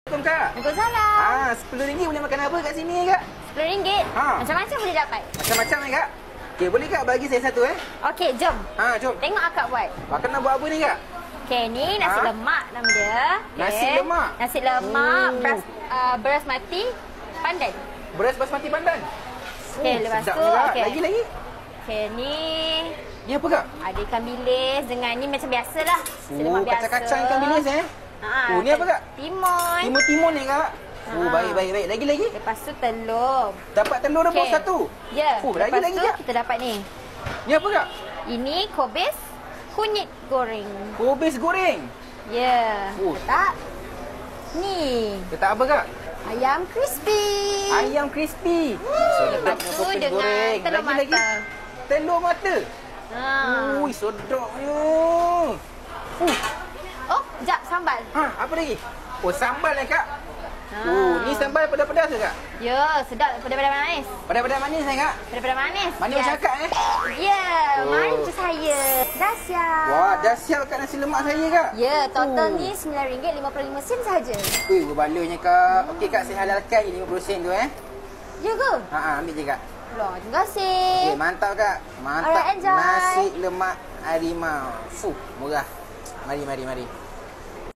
Assalamualaikum Kak. Waalaikumsalam. RM10 boleh makan apa kat sini Kak? RM10. Ha. Macam-macam boleh dapat. Macam-macam Kak. Okey, boleh Kak bagi saya satu Okey, jom. Jom. Tengok akak buat. Makan nak buat apa ni Kak? Okey, ni nasi lemak nama dia. Okay. Nasi lemak? Nasi lemak, beras mati, pandan. Beras basmati pandan. Okey, lepas sedap tu, ni, Kak. okey. Lagi. Okey, ni Ni apa Kak? ada ikan bilis dengan ni macam biasalah. Nasi lemak biasa. Kacang-kacang ikan bilis ni apa Kak? Timun. Timun ni Kak. Baik. Lagi. Lepas tu telur. Dapat telur rebus Okey. satu. Ya. Lagi Lepas tu Kak. kita dapat ni. Ni apa Kak? Ini kobis kunyit goreng. Kobis goreng. Ya. Oh. Tak. Ni. Letak apa Kak? Ayam crispy. Ayam crispy. Lepas tu dengan telur Lagi. mata. Telur mata. Ui, sedapnya. Oh, sekejap sambal. Apa lagi? Oh, sambal Kak. Ni sambal pedas-pedas ke Kak? Ya, sedap pedas-pedas manis. Pedas-pedas manis Kak? Pedas-pedas manis. Manis macam Kak Ya, mari tu saya. Dah siap. Wah, dah siap kat nasi lemak saya Kak. Ya, total ni RM9.55 sahaja. Ui, berbalanya Kak. Okey Kak, saya halalkan je 50 sen tu Ya ke? ambil je Kak. Loh, terima kasih. Okey, mantap Kak. Mantap. Alright, enjoy. Nasi lemak harimau. Murah. Mari.